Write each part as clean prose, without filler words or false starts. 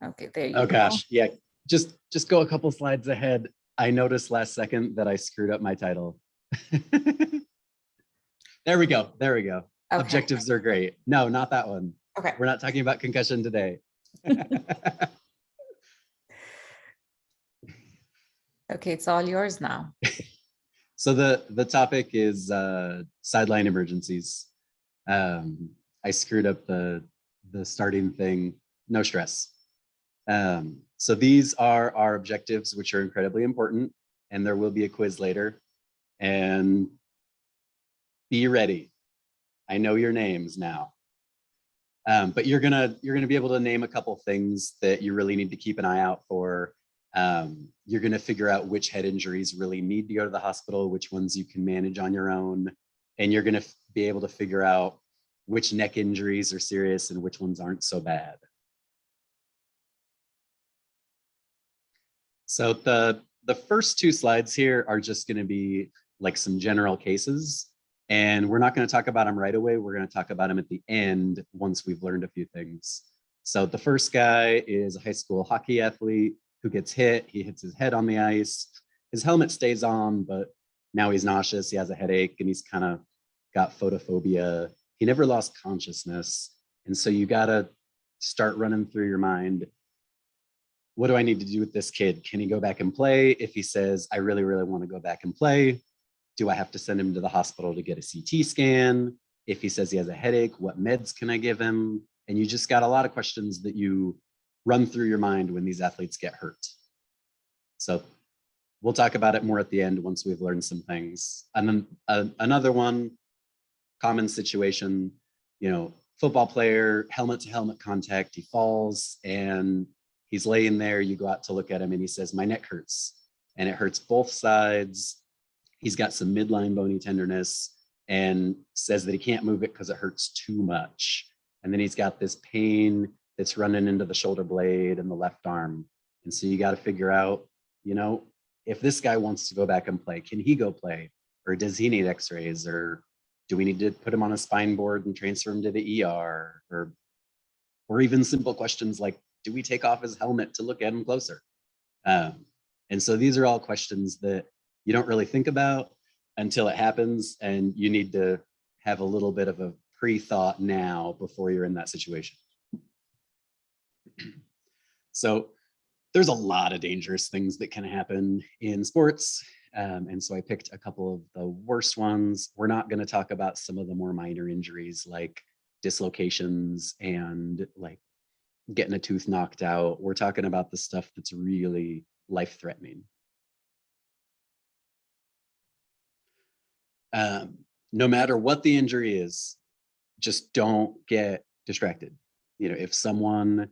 Okay, there you Oh go. gosh, yeah. Just go a couple slides ahead. I noticed last second that I screwed up my title. There we go. There we go. Okay. Objectives are great. No, not that one. Okay. We're not talking about concussion today. Okay, it's all yours now. So the topic is sideline emergencies. I screwed up the starting thing. No stress. So these are our objectives, which are incredibly important, and there will be a quiz later. And be ready. I know your names now. But you're gonna be able to name a couple things that you really need to keep an eye out for. You're gonna figure out which head injuries really need to go to the hospital, which ones you can manage on your own, and you're gonna be able to figure out which neck injuries are serious and which ones aren't so bad. So the first two slides here are just gonna be like some general cases. And we're not going to talk about them right away. We're going to talk about them at the end once we've learned a few things. So the first guy is a high school hockey athlete who gets hit. He hits his head on the ice. His helmet stays on, but now he's nauseous. He has a headache and he's kind of got photophobia. He never lost consciousness. And so you got to start running through your mind. What do I need to do with this kid? Can he go back and play? If he says, I really, really want to go back and play, do I have to send him to the hospital to get a CT scan? If he says he has a headache, what meds can I give him? And you just got a lot of questions that you run through your mind when these athletes get hurt. So we'll talk about it more at the end once we've learned some things. And then another one, common situation, football player, helmet to helmet contact, he falls and he's laying there, you go out to look at him and he says, my neck hurts. And it hurts both sides. He's got some midline bony tenderness and says that he can't move it because it hurts too much. And then he's got this pain that's running into the shoulder blade and the left arm. And so you got to figure out, if this guy wants to go back and play, can he go play? Or does he need x-rays? Or do we need to put him on a spine board and transfer him to the ER? Or even simple questions like, do we take off his helmet to look at him closer? And so these are all questions that you don't really think about until it happens, and you need to have a little bit of a pre-thought now before you're in that situation. So there's a lot of dangerous things that can happen in sports. And so I picked a couple of the worst ones. We're not going to talk about some of the more minor injuries like dislocations and like getting a tooth knocked out. We're talking about the stuff that's really life-threatening. No matter what the injury is, just don't get distracted. If someone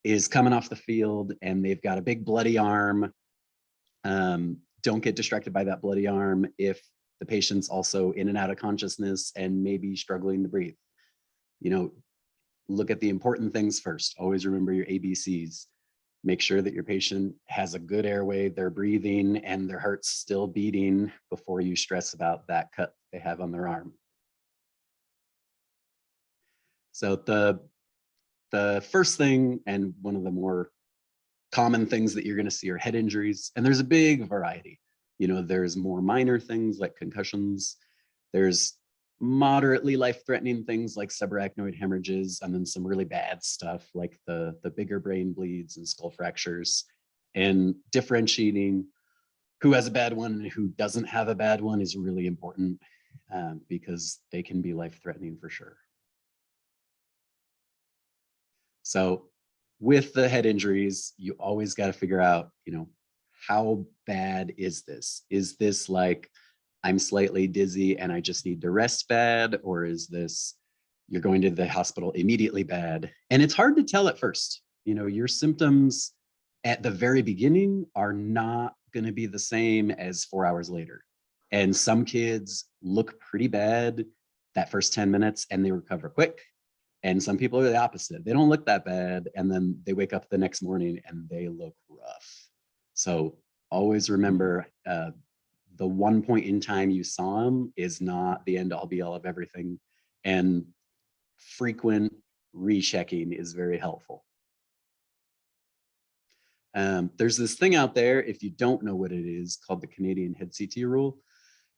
is coming off the field and they've got a big bloody arm, don't get distracted by that bloody arm if the patient's also in and out of consciousness and maybe struggling to breathe. Look at the important things first. Always remember your ABCs. Make sure that your patient has a good airway, they're breathing, and their heart's still beating before you stress about that cut they have on their arm. So the first thing, and one of the more common things that you're going to see are head injuries, and there's a big variety. There's more minor things like concussions. There's moderately life-threatening things like subarachnoid hemorrhages, and then some really bad stuff like the bigger brain bleeds and skull fractures. And differentiating who has a bad one and who doesn't have a bad one is really important, because they can be life-threatening for sure. So with the head injuries, you always got to figure out, how bad is this? Is this like I'm slightly dizzy and I just need to rest bad? Or is this you're going to the hospital immediately bad? And it's hard to tell at first. Your symptoms at the very beginning are not going to be the same as 4 hours later. And some kids look pretty bad that first 10 minutes and they recover quick. And some people are the opposite. They don't look that bad. And then they wake up the next morning and they look rough. So always remember, the one point in time you saw them is not the end all be all of everything. And frequent rechecking is very helpful. There's this thing out there, if you don't know what it is, called the Canadian head CT rule.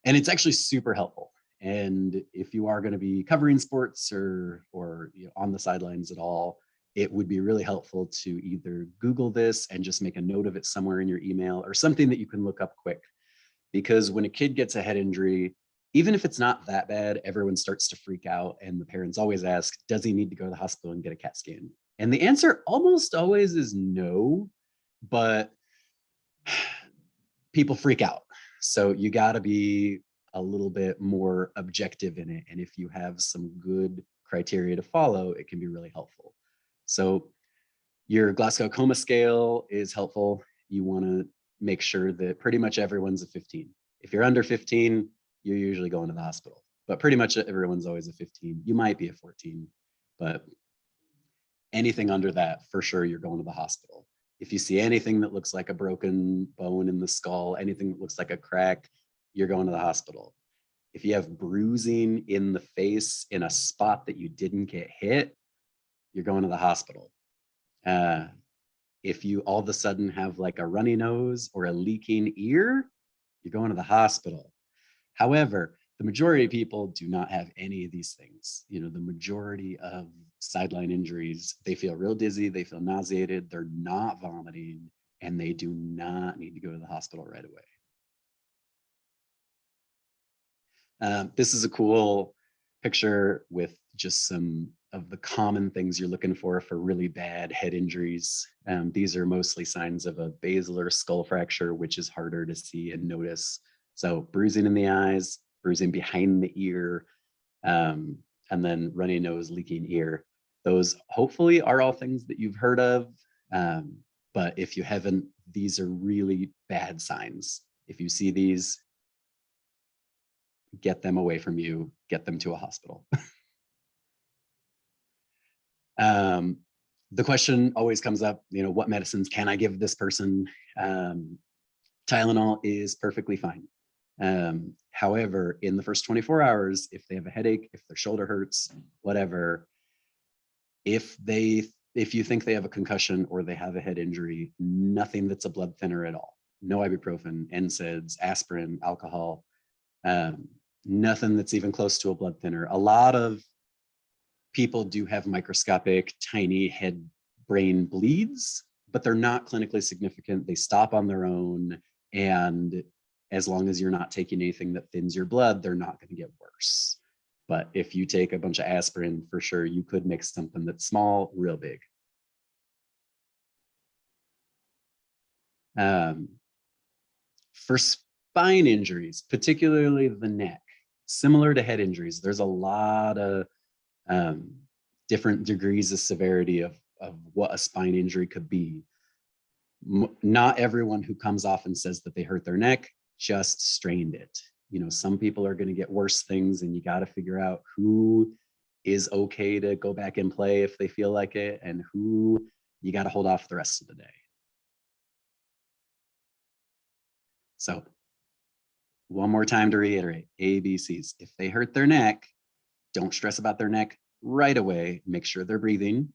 And it's actually super helpful. And if you are going to be covering sports or on the sidelines at all, it would be really helpful to either Google this and just make a note of it somewhere in your email, or something that you can look up quick. Because when a kid gets a head injury, even if it's not that bad, everyone starts to freak out. And the parents always ask, does he need to go to the hospital and get a CAT scan? And the answer almost always is no, but people freak out. So you got to be a little bit more objective in it. And if you have some good criteria to follow, it can be really helpful. So your Glasgow Coma Scale is helpful. You want to make sure that pretty much everyone's a 15. If you're under 15, you're usually going to the hospital, but pretty much everyone's always a 15. You might be a 14, but anything under that, for sure, you're going to the hospital. If you see anything that looks like a broken bone in the skull, anything that looks like a crack, you're going to the hospital. If you have bruising in the face in a spot that you didn't get hit, you're going to the hospital. If you all of a sudden have like a runny nose or a leaking ear, you're going to the hospital. However, the majority of people do not have any of these things. You know, the majority of sideline injuries, they feel real dizzy, they feel nauseated, they're not vomiting, and they do not need to go to the hospital right away. This is a cool picture with just some of the common things you're looking for really bad head injuries. These are mostly signs of a basilar skull fracture, which is harder to see and notice. So bruising in the eyes, bruising behind the ear, and then runny nose, leaking ear. Those hopefully are all things that you've heard of. But if you haven't, these are really bad signs. If you see these, get them away from you, get them to a hospital. The question always comes up, you know, what medicines can I give this person? Tylenol is perfectly fine. However, in the first 24 hours, if they have a headache, if their shoulder hurts, whatever, if you think they have a concussion or they have a head injury, nothing that's a blood thinner at all. No ibuprofen, NSAIDs, aspirin, alcohol, nothing that's even close to a blood thinner. A lot of people do have microscopic, tiny head brain bleeds, but they're not clinically significant. They stop on their own. And as long as you're not taking anything that thins your blood, they're not going to get worse. But if you take a bunch of aspirin, for sure, you could make something that's small real big. For spine injuries, particularly the neck, similar to head injuries, there's a lot of different degrees of severity of what a spine injury could be. Not everyone who comes off and says that they hurt their neck just strained it. You know, some people are going to get worse things, and you got to figure out who is okay to go back and play if they feel like it, and who you got to hold off the rest of the day. So one more time to reiterate, ABCs. If they hurt their neck, don't stress about their neck right away. Make sure they're breathing.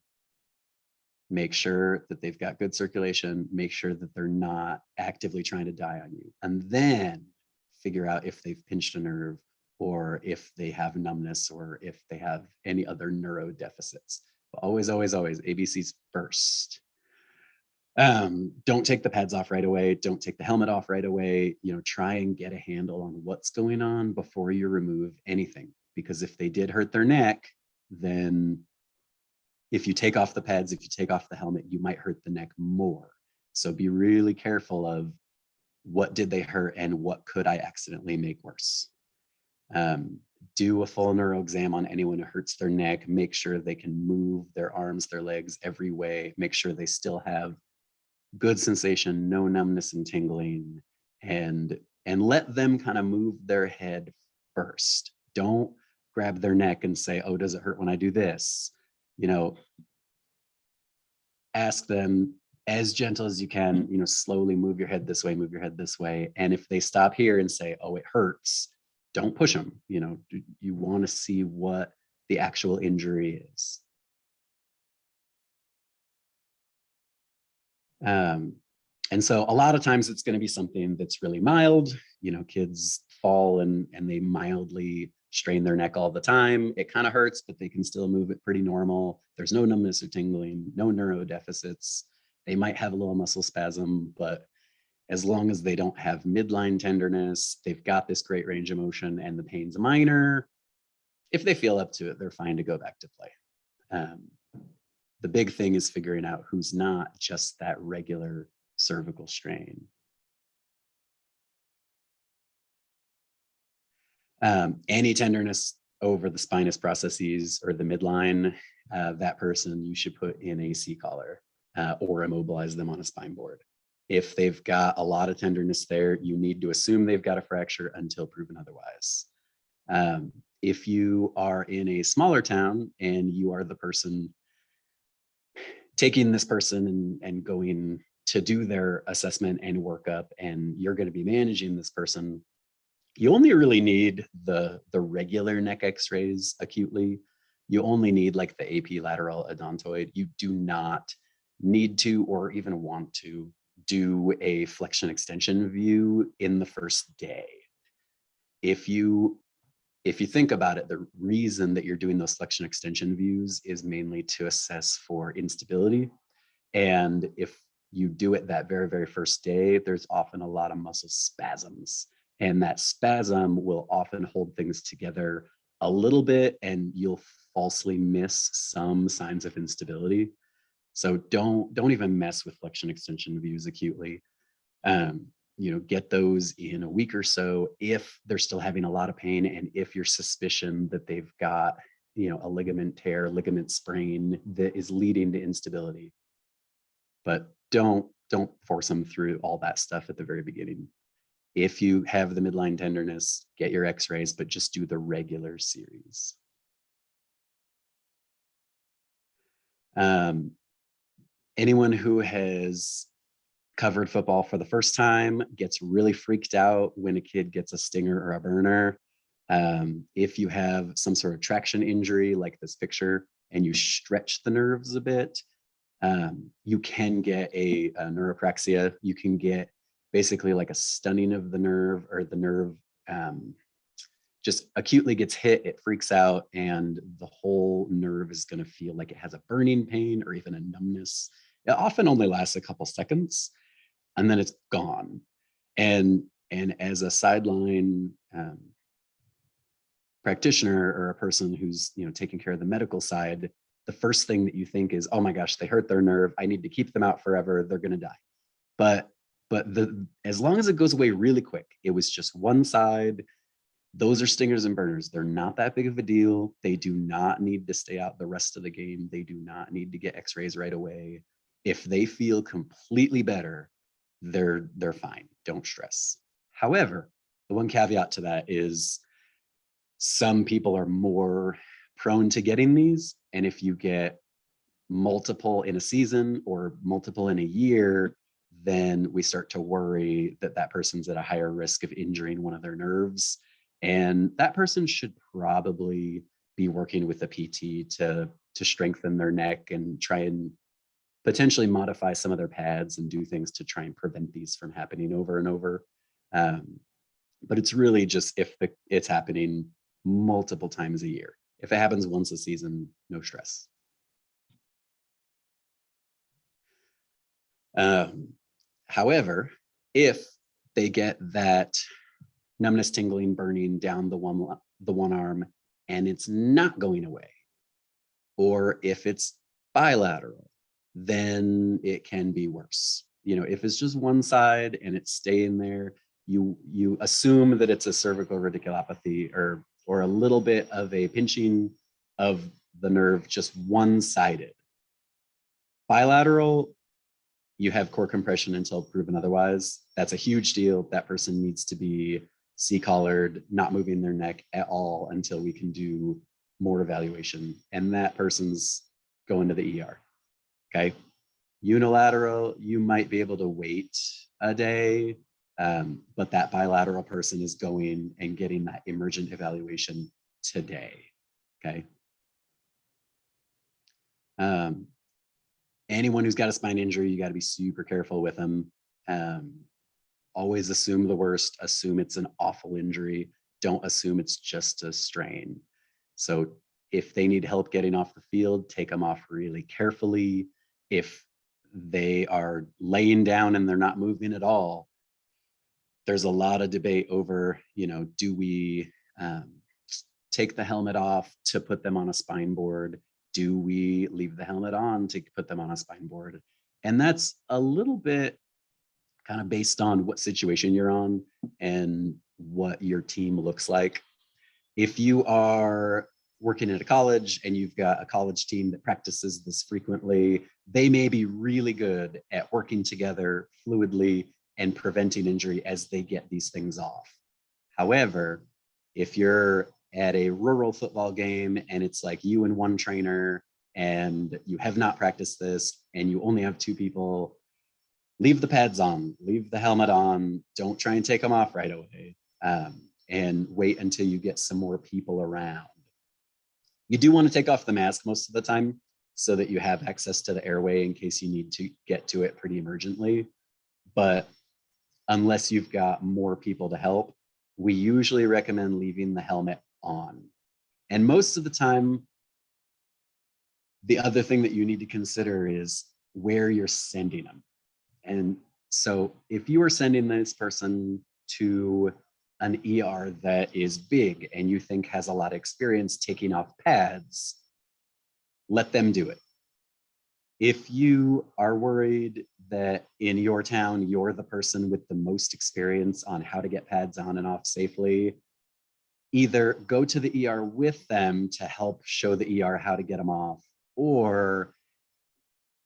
Make sure that they've got good circulation. Make sure that they're not actively trying to die on you. And then figure out if they've pinched a nerve, or if they have numbness, or if they have any other neuro deficits. But always, always, always, ABCs first. Don't take the pads off right away. Don't take the helmet off right away. You know, try and get a handle on what's going on before you remove anything. Because if they did hurt their neck, then if you take off the pads, if you take off the helmet, you might hurt the neck more. So be really careful of what did they hurt and what could I accidentally make worse. Do a full neuro exam on anyone who hurts their neck. Make sure they can move their arms, their legs every way. Make sure they still have good sensation, no numbness and tingling, and let them kind of move their head first. Don't grab their neck and say, oh, does it hurt when I do this? You know, ask them as gentle as you can, you know, slowly move your head this way, move your head this way. And if they stop here and say, oh, it hurts, don't push them. You know, you want to see what the actual injury is. And so a lot of times it's going to be something that's really mild. Kids fall and they mildly strain their neck all the time. It kind of hurts, but they can still move it pretty normal. There's no numbness or tingling, no neurodeficits. They might have a little muscle spasm, but as long as they don't have midline tenderness, they've got this great range of motion and the pain's minor. If they feel up to it, they're fine to go back to play. The big thing is figuring out who's not just that regular cervical strain. Any tenderness over the spinous processes or the midline, that person you should put in a C-collar or immobilize them on a spine board. If they've got a lot of tenderness there, you need to assume they've got a fracture until proven otherwise. If you are in a smaller town and you are the person taking this person and going to do their assessment and workup, and you're going to be managing this person, you only really need the regular neck x-rays acutely. You only need like the AP lateral odontoid. You do not need to or even want to do a flexion extension view in the first day. If you think about it, the reason that you're doing those flexion extension views is mainly to assess for instability. And if you do it that very, very first day, there's often a lot of muscle spasms. And that spasm will often hold things together a little bit, and you'll falsely miss some signs of instability. So don't even mess with flexion extension views acutely. Get those in a week or so if they're still having a lot of pain, and if you're suspicion that they've got a ligament tear, ligament sprain that is leading to instability. But don't force them through all that stuff at the very beginning. If you have the midline tenderness, get your x-rays, but just do the regular series. Anyone who has covered football for the first time gets really freaked out when a kid gets a stinger or a burner. If you have some sort of traction injury like this picture and you stretch the nerves a bit, you can get a neuropraxia. You can get basically like a stunning of the nerve, or the nerve just acutely gets hit, it freaks out, and the whole nerve is going to feel like it has a burning pain or even a numbness. It often only lasts a couple seconds, and then it's gone. And as a sideline practitioner or a person who's taking care of the medical side, the first thing that you think is, oh my gosh, they hurt their nerve. I need to keep them out forever. They're going to die. But as long as it goes away really quick, it was just one side. Those are stingers and burners. They're not that big of a deal. They do not need to stay out the rest of the game. They do not need to get x-rays right away. If they feel completely better, they're fine. Don't stress. However, the one caveat to that is some people are more prone to getting these. And if you get multiple in a season or multiple in a year, then we start to worry that that person's at a higher risk of injuring one of their nerves. And that person should probably be working with a PT to strengthen their neck and try and potentially modify some of their pads and do things to try and prevent these from happening over and over. But it's really just if it's happening multiple times a year. If it happens once a season, no stress. However, if they get that numbness, tingling, burning down the one arm and it's not going away, or if it's bilateral, then it can be worse. If it's just one side and it's staying there, you assume that it's a cervical radiculopathy or a little bit of a pinching of the nerve, just one-sided. Bilateral, you have core compression until proven otherwise. That's a huge deal. That person needs to be C-collared, not moving their neck at all until we can do more evaluation. And that person's going to the ER. Okay. Unilateral, you might be able to wait a day, but that bilateral person is going and getting that emergent evaluation today. Okay. Anyone who's got a spine injury, you got to be super careful with them. Always assume the worst, assume it's an awful injury. Don't assume it's just a strain. So if they need help getting off the field, take them off really carefully. If they are laying down and they're not moving at all, there's a lot of debate over, do we take the helmet off to put them on a spine board? Do we leave the helmet on to put them on a spine board? And that's a little bit kind of based on what situation you're on and what your team looks like. If you are working at a college and you've got a college team that practices this frequently, they may be really good at working together fluidly and preventing injury as they get these things off. However, if you're at a rural football game and it's like you and one trainer and you have not practiced this and you only have two people, leave the pads on, leave the helmet on, don't try and take them off right away, and wait until you get some more people around. You do want to take off the mask most of the time so that you have access to the airway in case you need to get to it pretty emergently. But unless you've got more people to help, we usually recommend leaving the helmet on. And most of the time, the other thing that you need to consider is where you're sending them. And so if you are sending this person to an ER that is big and you think has a lot of experience taking off pads, let them do it. If you are worried that in your town, you're the person with the most experience on how to get pads on and off safely, either go to the ER with them to help show the ER how to get them off, or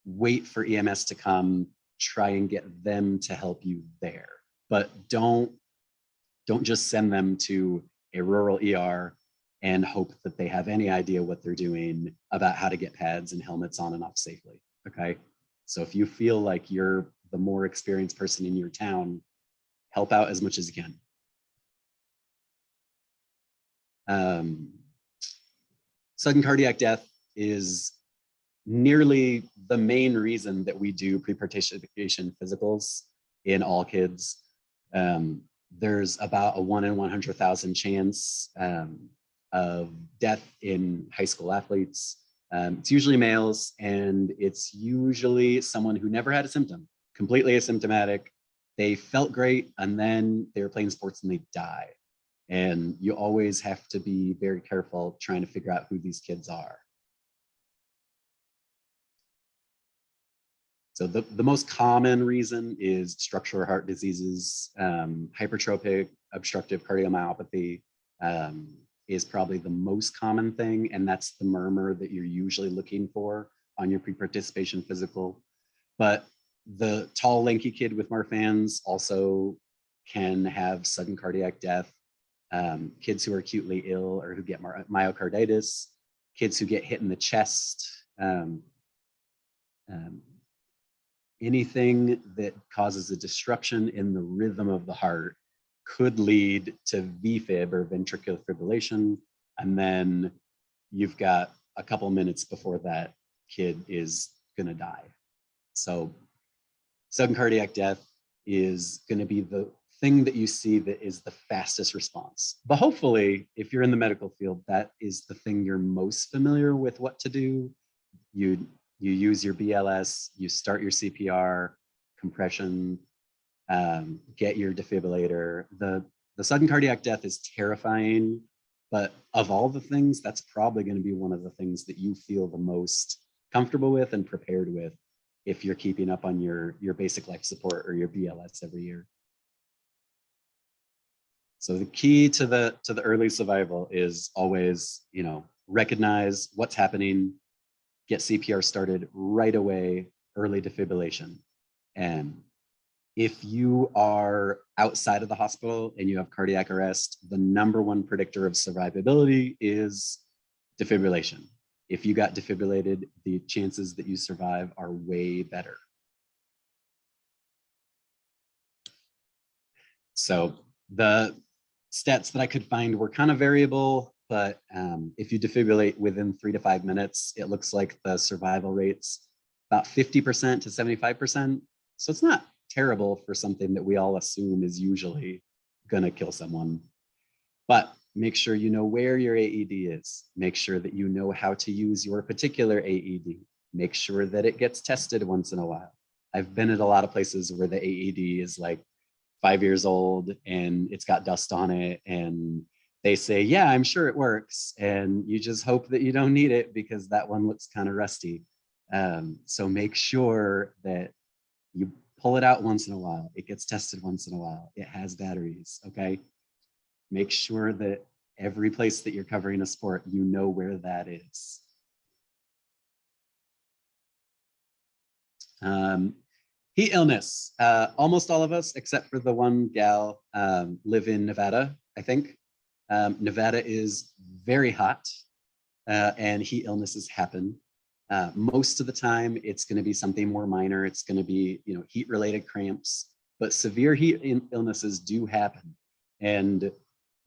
wait for EMS to come, try and get them to help you there. But don't just send them to a rural ER and hope that they have any idea what they're doing about how to get pads and helmets on and off safely, okay? So if you feel like you're the more experienced person in your town, help out as much as you can. Sudden cardiac death is nearly the main reason that we do pre-participation physicals in all kids. There's about a 1 in 100,000 chance of death in high school athletes. It's usually males, and it's usually someone who never had a symptom, completely asymptomatic. They felt great, and then they were playing sports and they die. And you always have to be very careful trying to figure out who these kids are. So the most common reason is structural heart diseases. Hypertrophic obstructive cardiomyopathy is probably the most common thing, and that's the murmur that you're usually looking for on your pre-participation physical. But the tall, lanky kid with Marfan's also can have sudden cardiac death. Kids who are acutely ill or who get myocarditis, kids who get hit in the chest, anything that causes a disruption in the rhythm of the heart could lead to VFib or ventricular fibrillation. And then you've got a couple minutes before that kid is gonna die. So sudden cardiac death is gonna be the thing that you see that is the fastest response. But hopefully, if you're in the medical field, that is the thing you're most familiar with what to do. You use your BLS, you start your CPR, compression, get your defibrillator. The sudden cardiac death is terrifying, but of all the things, that's probably going to be one of the things that you feel the most comfortable with and prepared with if you're keeping up on your basic life support or your BLS every year. So the key to the early survival is always, recognize what's happening, get CPR started right away, early defibrillation. And if you are outside of the hospital and you have cardiac arrest, the #1 predictor of survivability is defibrillation. If you got defibrillated, the chances that you survive are way better. So the stats that I could find were kind of variable, but if you defibrillate within 3 to 5 minutes, it looks like the survival rate's about 50% to 75%. So it's not terrible for something that we all assume is usually going to kill someone. But make sure you know where your AED is. Make sure that you know how to use your particular AED. Make sure that it gets tested once in a while. I've been at a lot of places where the AED is like 5 years old and it's got dust on it, and they say, yeah, I'm sure it works. And you just hope that you don't need it because that one looks kind of rusty. So make sure that you pull it out once in a while. It gets tested once in a while. It has batteries, okay? Make sure that every place that you're covering a sport, you know where that is. Heat illness. Almost all of us, except for the one gal, live in Nevada, I think. Nevada is very hot, and heat illnesses happen. Most of the time, it's going to be something more minor. It's going to be, heat-related cramps, but severe heat illnesses do happen. And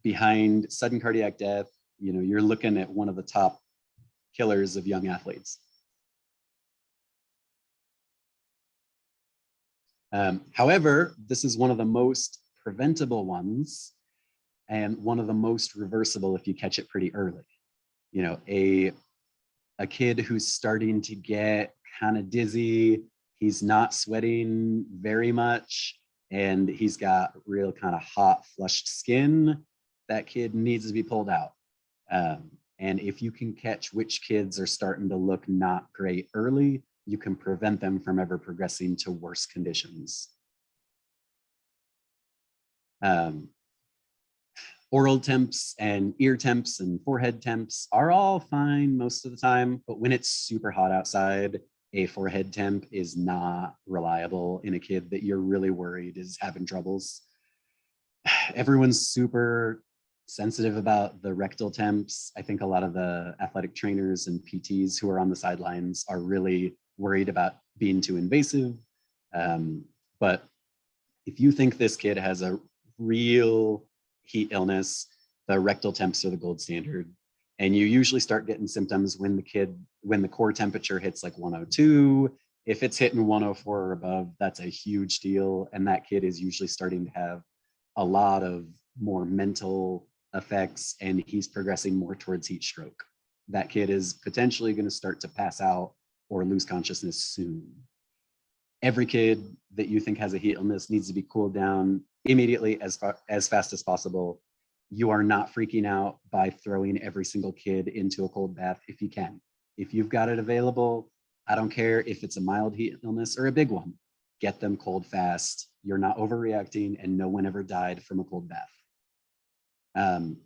behind sudden cardiac death, you're looking at one of the top killers of young athletes. However, this is one of the most preventable ones and one of the most reversible if you catch it pretty early. A kid who's starting to get kind of dizzy, he's not sweating very much, and he's got real kind of hot, flushed skin, that kid needs to be pulled out. And if you can catch which kids are starting to look not great early, you can prevent them from ever progressing to worse conditions. Oral temps and ear temps and forehead temps are all fine most of the time, but when it's super hot outside, a forehead temp is not reliable in a kid that you're really worried is having troubles. Everyone's super sensitive about the rectal temps. I think a lot of the athletic trainers and PTs who are on the sidelines are really worried about being too invasive. But if you think this kid has a real heat illness, the rectal temps are the gold standard. And you usually start getting symptoms when the core temperature hits like 102. If it's hitting 104 or above, that's a huge deal. And that kid is usually starting to have a lot of more mental effects, and he's progressing more towards heat stroke. That kid is potentially going to start to pass out or lose consciousness soon. Every kid that you think has a heat illness needs to be cooled down immediately as fast as possible. You are not freaking out by throwing every single kid into a cold bath if you can. If you've got it available, I don't care if it's a mild heat illness or a big one, get them cold fast. You're not overreacting, and no one ever died from a cold bath.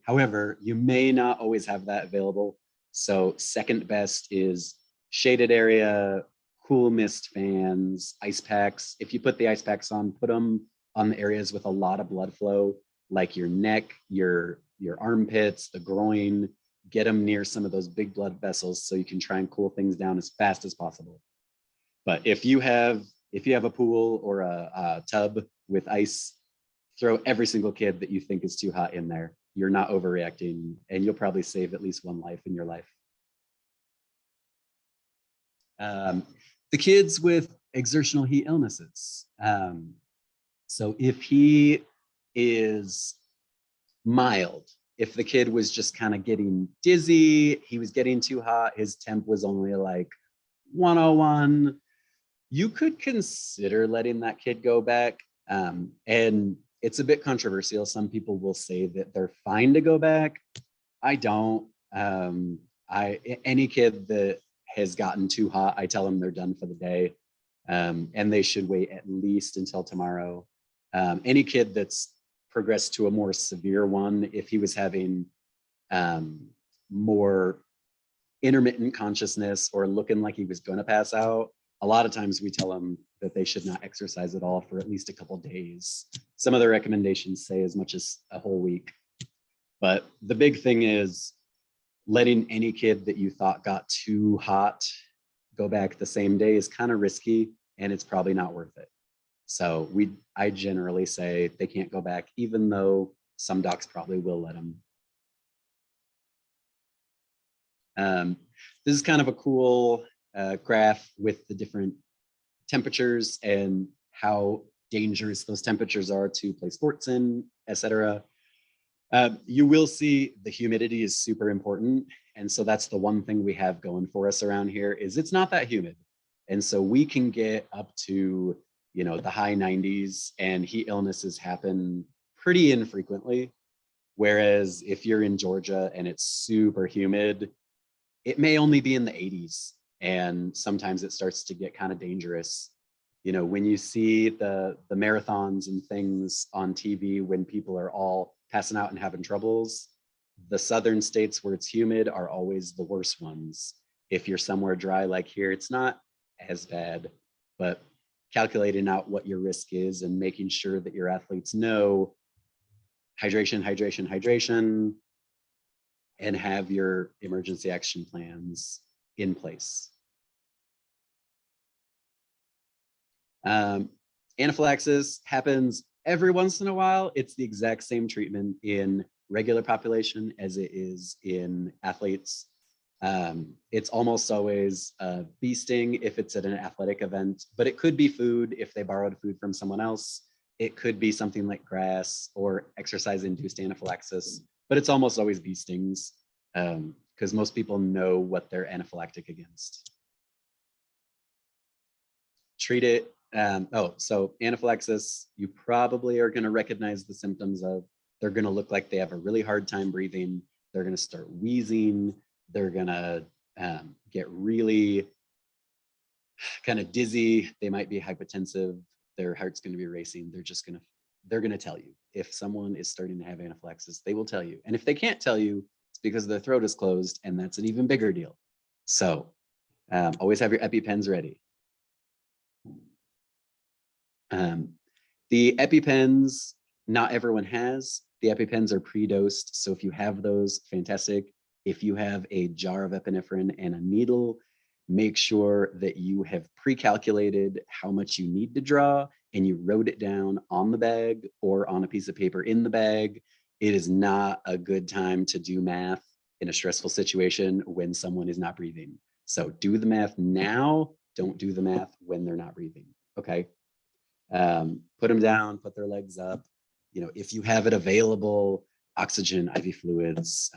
However, you may not always have that available. So second best is shaded area, cool mist fans, ice packs. If you put the ice packs on, put them on the areas with a lot of blood flow, like your neck, your armpits, the groin. Get them near some of those big blood vessels so you can try and cool things down as fast as possible. But if you have a pool or a tub with ice, throw every single kid that you think is too hot in there. You're not overreacting, and you'll probably save at least one life in your life. The kids with exertional heat illnesses. So if he is mild, if the kid was just kind of getting dizzy, he was getting too hot, his temp was only like 101, you could consider letting that kid go back. And it's a bit controversial. Some people will say that they're fine to go back. I don't. Any kid that has gotten too hot, I tell them they're done for the day, and they should wait at least until tomorrow. Any kid that's progressed to a more severe one, if he was having more intermittent consciousness or looking like he was going to pass out, a lot of times we tell them that they should not exercise at all for at least a couple days. Some of the recommendations say as much as a whole week. But the big thing is letting any kid that you thought got too hot go back the same day is kind of risky, and it's probably not worth it. So I generally say they can't go back, even though some docs probably will let them. This is kind of a cool graph with the different temperatures and how dangerous those temperatures are to play sports in, etc. You will see the humidity is super important. And so that's the one thing we have going for us around here is it's not that humid. And so we can get up to, you know, the high 90s and heat illnesses happen pretty infrequently. Whereas if you're in Georgia and it's super humid, it may only be in the 80s. And sometimes it starts to get kind of dangerous. You know, when you see the marathons and things on TV, when people are all passing out and having troubles, the southern states where it's humid are always the worst ones. If you're somewhere dry like here, it's not as bad, but calculating out what your risk is and making sure that your athletes know hydration, hydration, hydration, and have your emergency action plans in place. Anaphylaxis happens every once in a while. It's the exact same treatment in regular population as it is in athletes. It's almost always a bee sting if it's at an athletic event, but it could be food if they borrowed food from someone else. It could be something like grass or exercise-induced anaphylaxis, but it's almost always bee stings because most people know what they're anaphylactic against. Treat it. So anaphylaxis, you probably are going to recognize the symptoms of. They're going to look like they have a really hard time breathing. They're going to start wheezing. They're going to get really kind of dizzy. They might be hypotensive. Their heart's going to be racing. They're going to tell you. If someone is starting to have anaphylaxis, they will tell you. And if they can't tell you, it's because their throat is closed, and that's an even bigger deal. So always have your EpiPens ready. The EpiPens, not everyone has. The EpiPens are pre-dosed. So if you have those, fantastic. If you have a jar of epinephrine and a needle, make sure that you have pre-calculated how much you need to draw and you wrote it down on the bag or on a piece of paper in the bag. It is not a good time to do math in a stressful situation when someone is not breathing. So do the math now. Don't do the math when they're not breathing. Okay. Put them down, put their legs up. You know, if you have it available, oxygen, IV fluids,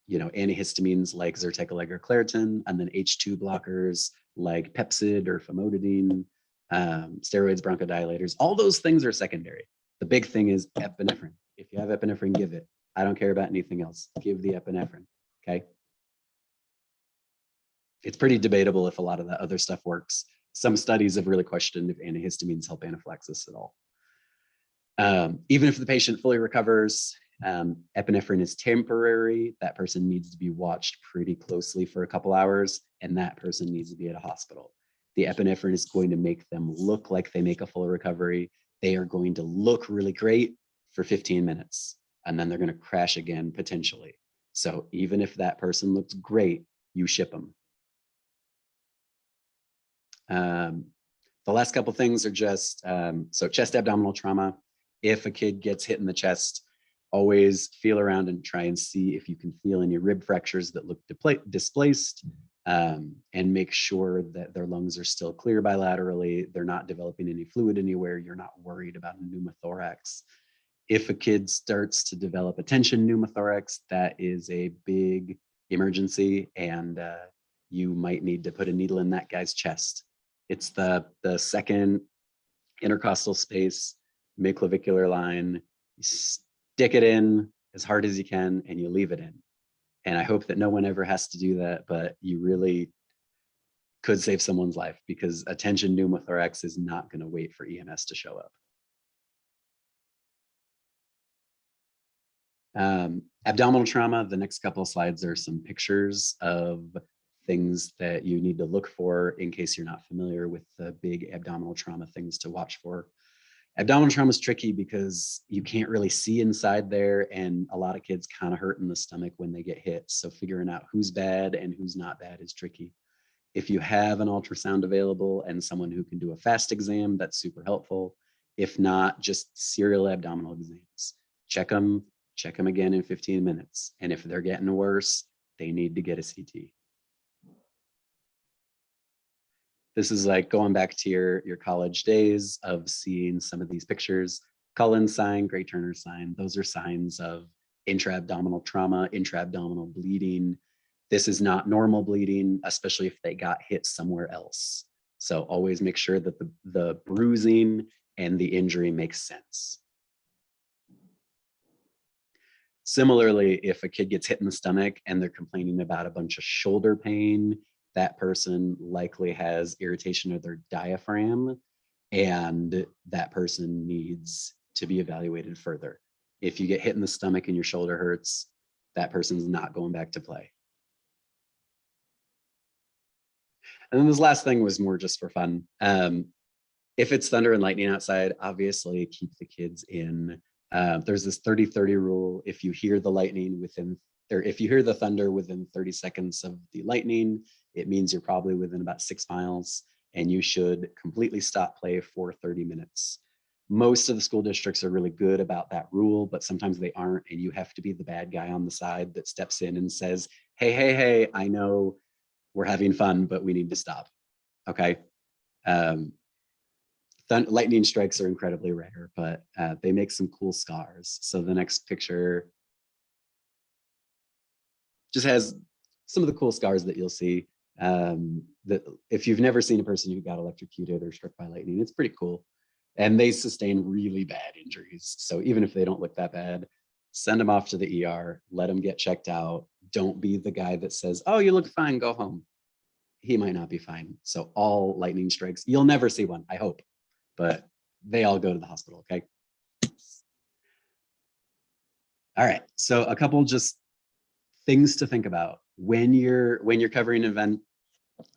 you know, antihistamines like Zyrtec or Claritin, and then H2 blockers like Pepcid or famotidine, steroids, bronchodilators. All those things are secondary. The big thing is epinephrine. If you have epinephrine, give it. I don't care about anything else. Give the epinephrine, okay? It's pretty debatable if a lot of that other stuff works. Some studies have really questioned if antihistamines help anaphylaxis at all. Even if the patient fully recovers, epinephrine is temporary. That person needs to be watched pretty closely for a couple hours, and that person needs to be at a hospital. The epinephrine is going to make them look like they make a full recovery. They are going to look really great for 15 minutes, and then they're going to crash again potentially. So even if that person looks great, you ship them. The last couple things are just, so chest abdominal trauma. If a kid gets hit in the chest, always feel around and try and see if you can feel any rib fractures that look displaced, and make sure that their lungs are still clear bilaterally. They're not developing any fluid anywhere. You're not worried about a pneumothorax. If a kid starts to develop a tension pneumothorax, that is a big emergency, and you might need to put a needle in that guy's chest. It's the second intercostal space, midclavicular line. You stick it in as hard as you can and you leave it in. And I hope that no one ever has to do that, but you really could save someone's life because a tension pneumothorax is not going to wait for EMS to show up. Abdominal trauma, the next couple of slides are some pictures of things that you need to look for in case you're not familiar with the big abdominal trauma things to watch for. Abdominal trauma is tricky because you can't really see inside there, and a lot of kids kind of hurt in the stomach when they get hit. So figuring out who's bad and who's not bad is tricky. If you have an ultrasound available and someone who can do a fast exam, that's super helpful. If not, just serial abdominal exams. Check them again in 15 minutes. And if they're getting worse, they need to get a CT. This is like going back to your college days of seeing some of these pictures. Cullen's sign, Gray-Turner sign, those are signs of intra-abdominal trauma, intra-abdominal bleeding. This is not normal bleeding, especially if they got hit somewhere else. So always make sure that the bruising and the injury makes sense. Similarly, if a kid gets hit in the stomach and they're complaining about a bunch of shoulder pain, that person likely has irritation of their diaphragm, and that person needs to be evaluated further. If you get hit in the stomach and your shoulder hurts, that person's not going back to play. And then this last thing was more just for fun. If it's thunder and lightning outside, obviously keep the kids in. There's this 30-30 rule. If you hear the lightning within, or if you hear the thunder within 30 seconds of the lightning, it means you're probably within about 6 miles, and you should completely stop play for 30 minutes. Most of the school districts are really good about that rule, but sometimes they aren't, and you have to be the bad guy on the side that steps in and says, hey, I know we're having fun, but we need to stop. Okay. Lightning strikes are incredibly rare, but they make some cool scars. So the next picture just has some of the cool scars that you'll see. That if you've never seen a person who got electrocuted or struck by lightning, it's pretty cool. And they sustain really bad injuries. So even if they don't look that bad, send them off to the ER, let them get checked out. Don't be the guy that says, oh, you look fine, go home. He might not be fine. So all lightning strikes, you'll never see one, I hope, but they all go to the hospital, okay? All right, so a couple just things to think about. When you're covering an event,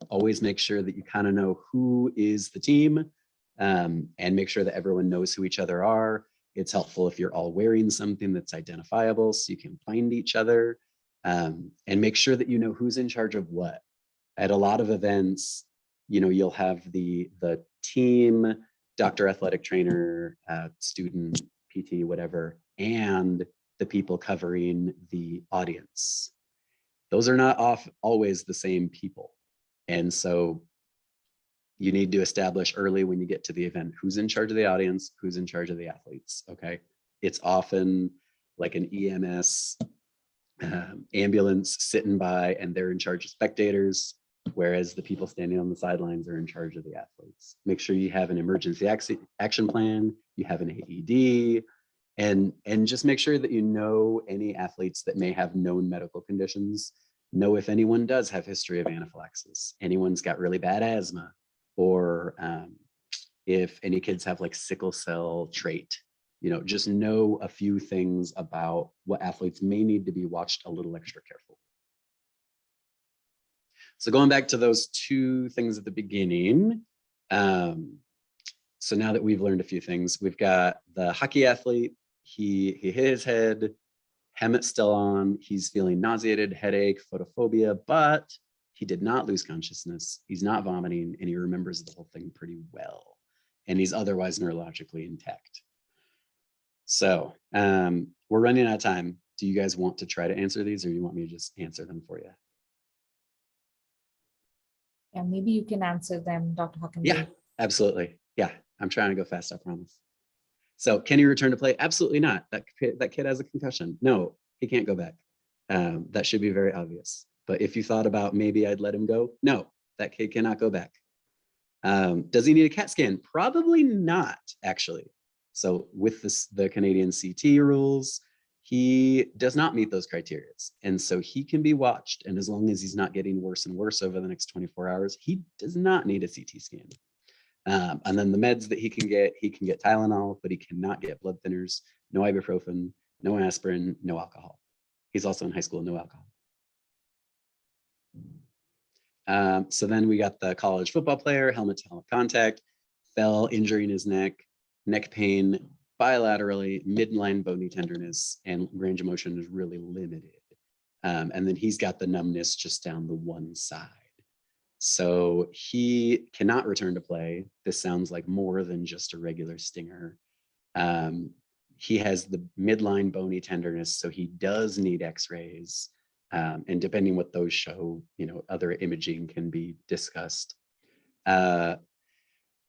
always make sure that you kind of know who is the team, and make sure that everyone knows who each other are. It's helpful if you're all wearing something that's identifiable so you can find each other, and make sure that you know who's in charge of what. At a lot of events, you'll have the team, doctor, athletic trainer, student, PT, whatever, and the people covering the audience. Those are not always the same people. And so you need to establish early when you get to the event, who's in charge of the audience, who's in charge of the athletes, okay? It's often like an EMS ambulance sitting by, and they're in charge of spectators, whereas the people standing on the sidelines are in charge of the athletes. Make sure you have an emergency action plan, you have an AED, and just make sure that you know any athletes that may have known medical conditions. Know if anyone does have history of anaphylaxis, anyone's got really bad asthma, or if any kids have like sickle cell trait. Just know a few things about what athletes may need to be watched a little extra careful. So going back to those two things at the beginning, so now that we've learned a few things, we've got the hockey athlete. He hit his head, helmet's still on, he's feeling nauseated, headache, photophobia, but he did not lose consciousness. He's not vomiting, and he remembers the whole thing pretty well. And he's otherwise neurologically intact. So we're running out of time. Do you guys want to try to answer these, or you want me to just answer them for you? Yeah, maybe you can answer them, Dr. Hockenberry. Yeah, absolutely. Yeah, I'm trying to go fast, I promise. So can he return to play? Absolutely not. That kid has a concussion. No, he can't go back. That should be very obvious. But if you thought about maybe I'd let him go, no, that kid cannot go back. Does he need a CAT scan? Probably not, actually. So with the Canadian CT rules, he does not meet those criteria. And so he can be watched. And as long as he's not getting worse and worse over the next 24 hours, he does not need a CT scan. And then the meds that he can get Tylenol, but he cannot get blood thinners, no ibuprofen, no aspirin, no alcohol. He's also in high school, no alcohol. So then we got the college football player, helmet to helmet contact, fell, injuring his neck pain bilaterally, midline bony tenderness, and range of motion is really limited. And then he's got the numbness just down the one side. So he cannot return to play. This sounds like more than just a regular stinger. He has the midline bony tenderness, so he does need x-rays. And depending what those show, other imaging can be discussed.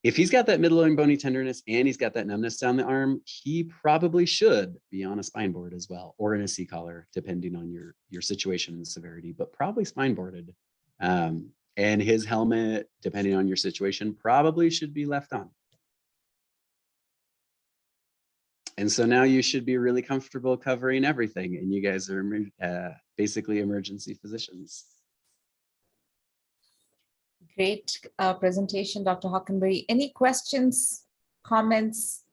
If he's got that middle bony tenderness and he's got that numbness down the arm, he probably should be on a spine board as well, or in a C-collar, depending on your situation and severity, but probably spine boarded. And his helmet, depending on your situation, probably should be left on. And so now you should be really comfortable covering everything, and you guys are basically emergency physicians. Great presentation, Dr. Hockenberry. Any questions, comments?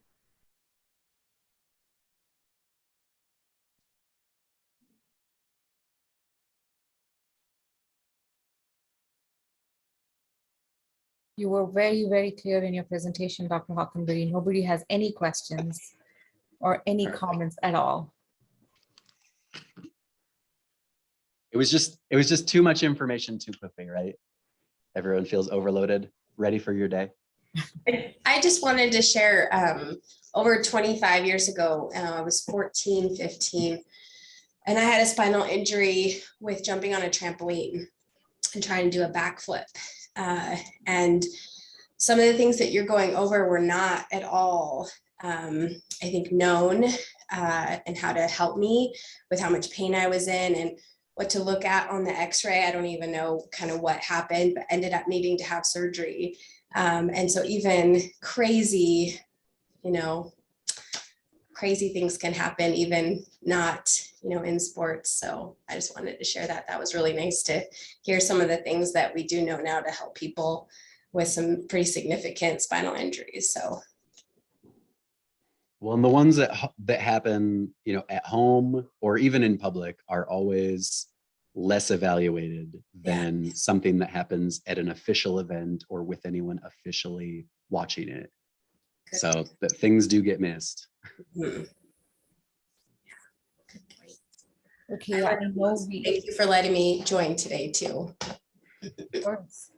You were very, very clear in your presentation, Dr. Hockenberry. Nobody has any questions or any comments at all. It was just too much information too quickly, right? Everyone feels overloaded, ready for your day. I just wanted to share, over 25 years ago, I was 14, 15, and I had a spinal injury with jumping on a trampoline and trying to do a backflip. And some of the things that you're going over were not at all, I think, known, and how to help me with how much pain I was in and what to look at on the x-ray. I don't even know kind of what happened, but ended up needing to have surgery. And so even crazy, crazy things can happen, even not, in sports. So I just wanted to share that. That was really nice to hear some of the things that we do know now to help people with some pretty significant spinal injuries. So. Well, and the ones that happen, at home or even in public are always less evaluated than something that happens at an official event or with anyone officially watching it. Good. So that things do get missed. Mm-hmm. Okay, I know Thank you for letting me join today too. Of course.